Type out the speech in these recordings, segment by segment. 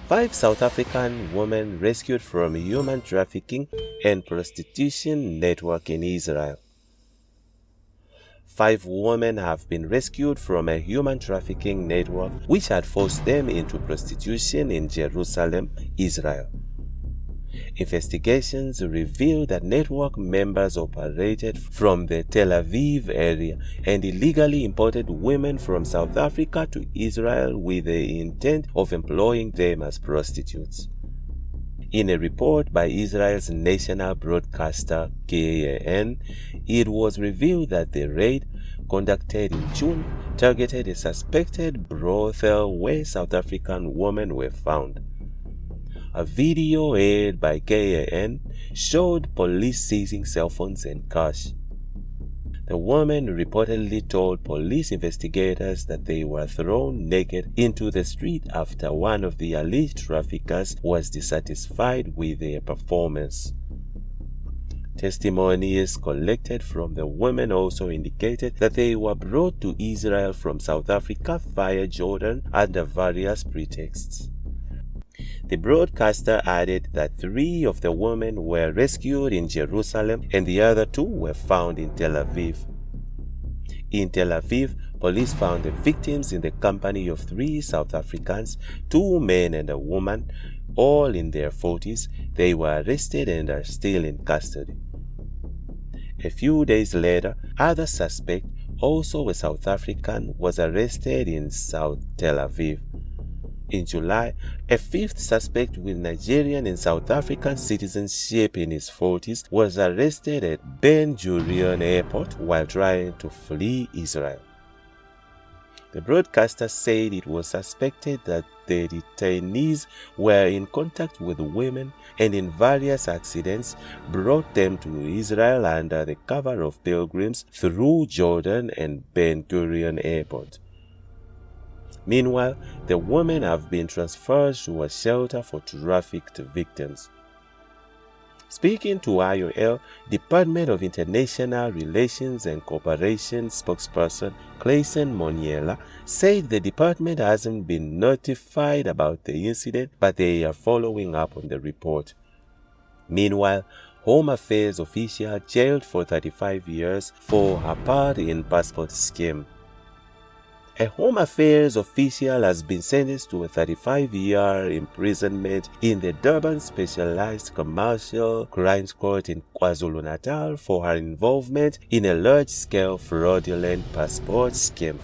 5 South African women rescued from human trafficking and prostitution network in Israel. 5 women have been rescued from a human trafficking network which had forced them into prostitution in Jerusalem, Israel. Investigations revealed that network members operated from the Tel Aviv area and illegally imported women from South Africa to Israel with the intent of employing them as prostitutes. In a report by Israel's national broadcaster KAN, it was revealed that the raid, conducted in June, targeted a suspected brothel where South African women were found. A video aired by KAN showed police seizing cell phones and cash. The women reportedly told police investigators that they were thrown naked into the street after one of the alleged traffickers was dissatisfied with their performance. Testimonies collected from the women also indicated that they were brought to Israel from South Africa via Jordan under various pretexts. The broadcaster added that 3 of the women were rescued in Jerusalem and the other 2 were found in Tel Aviv. In Tel Aviv, police found the victims in the company of 3 South Africans, 2 men and a woman, all in their 40s. They were arrested and are still in custody. A few days later, another suspect, also a South African, was arrested in South Tel Aviv. In July, a 5th suspect with Nigerian and South African citizenship in his 40s was arrested at Ben Gurion Airport while trying to flee Israel. The broadcaster said it was suspected that the detainees were in contact with women and in various accidents brought them to Israel under the cover of pilgrims through Jordan and Ben Gurion Airport. Meanwhile, the women have been transferred to a shelter for trafficked victims. Speaking to IOL, Department of International Relations and Cooperation spokesperson Clayson Moniela said the department hasn't been notified about the incident, but they are following up on the report. Meanwhile, Home Affairs official jailed for 35 years for her part in passport scheme. A Home Affairs official has been sentenced to a 35-year imprisonment in the Durban Specialized Commercial Crimes Court in KwaZulu-Natal for her involvement in a large-scale fraudulent passport scheme.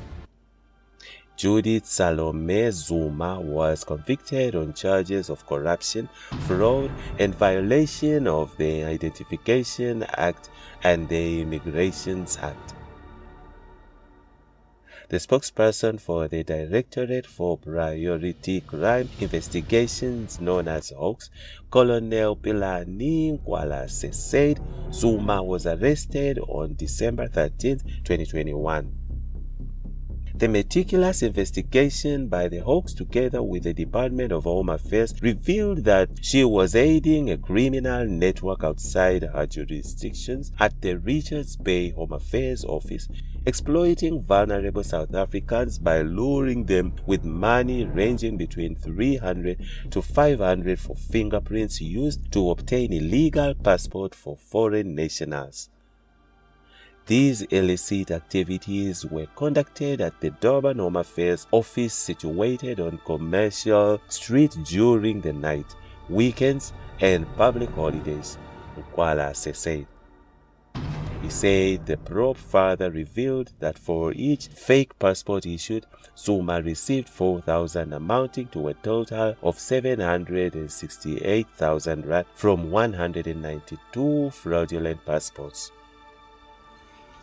Judith Salome Zuma was convicted on charges of corruption, fraud, and violation of the Identification Act and the Immigrations Act. The spokesperson for the Directorate for Priority Crime Investigations, known as Hawks, Colonel Pilani Nkwalase, said Zuma was arrested on December 13, 2021. The meticulous investigation by the Hawks, together with the Department of Home Affairs, revealed that she was aiding a criminal network outside her jurisdictions at the Richards Bay Home Affairs Office, exploiting vulnerable South Africans by luring them with money ranging between 300 to 500 for fingerprints used to obtain illegal passports for foreign nationals. These illicit activities were conducted at the Durban Home Affairs office situated on Commercial Street during the night, weekends, and public holidays, Nkwalase said. He said the probe further revealed that for each fake passport issued, Zuma received 4,000, amounting to a total of 768,000 rand from 192 fraudulent passports.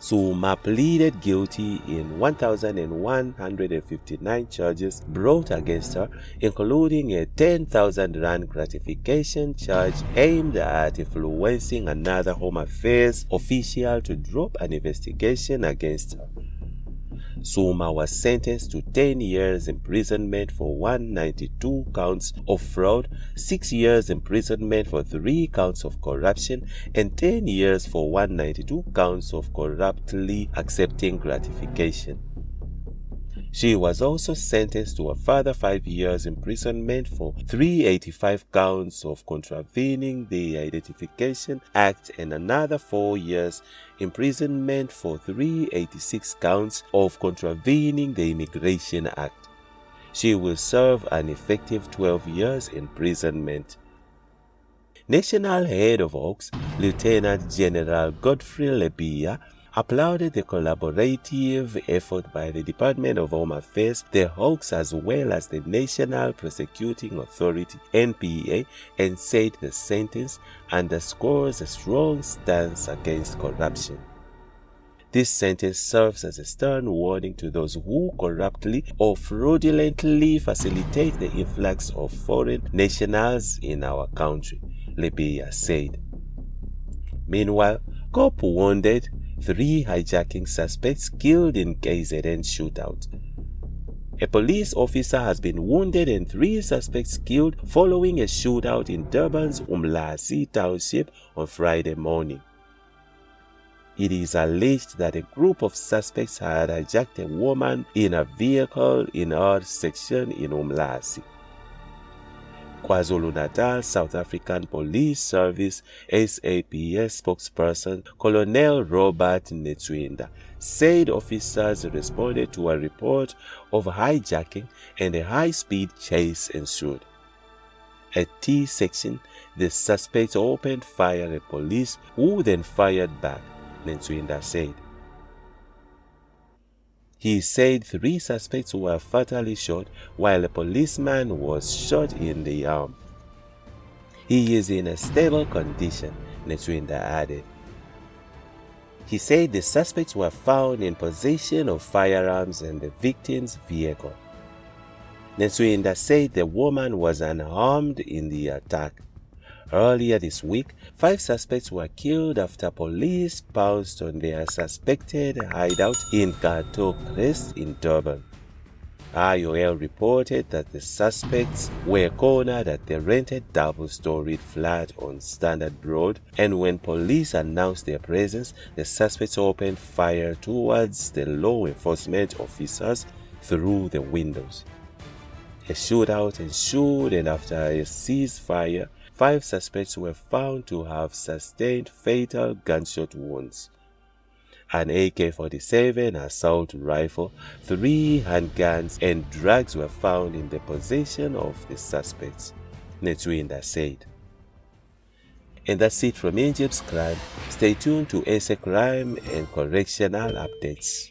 Zuma pleaded guilty in 1,159 charges brought against her, including a 10,000 rand gratification charge aimed at influencing another Home Affairs official to drop an investigation against her. Zuma was sentenced to 10 years imprisonment for 192 counts of fraud, 6 years imprisonment for 3 counts of corruption, and 10 years for 192 counts of corruptly accepting gratification. She was also sentenced to a further 5 years imprisonment for 385 counts of contravening the Identification Act and another 4 years imprisonment for 386 counts of contravening the Immigration Act. She will serve an effective 12 years imprisonment. National Head of Hawks, Lieutenant General Godfrey Lebia, applauded the collaborative effort by the Department of Home Affairs, the Hawks, as well as the National Prosecuting Authority (NPA), and said the sentence underscores a strong stance against corruption. This sentence serves as a stern warning to those who corruptly or fraudulently facilitate the influx of foreign nationals in our country, Libya said. Meanwhile, cop wounded, 3 hijacking suspects killed in KZN shootout. A police officer has been wounded and 3 suspects killed following a shootout in Durban's Umlazi township on Friday morning. It is alleged that a group of suspects had hijacked a woman in a vehicle in our section in Umlazi. KwaZulu-Natal South African Police Service SAPS spokesperson Colonel Robert Netswinda said officers responded to a report of hijacking and a high-speed chase ensued. At T section, the suspects opened fire at police, who then fired back, Netswinda said. He said 3 suspects were fatally shot while a policeman was shot in the arm. He is in a stable condition, Netswinda added. He said the suspects were found in possession of firearms in the victim's vehicle. Netswinda said the woman was unharmed in the attack. Earlier this week, 5 suspects were killed after police pounced on their suspected hideout in Kato Crest in Durban. IOL reported that the suspects were cornered at the rented double-storied flat on Standard Road, and when police announced their presence, the suspects opened fire towards the law enforcement officers through the windows. A shootout ensued, and after a ceasefire, 5 suspects were found to have sustained fatal gunshot wounds. An AK-47 assault rifle, 3 handguns, and drugs were found in the possession of the suspects, Netswinda said. And that's it from Injibs Crime. Stay tuned to SA Crime and Correctional updates.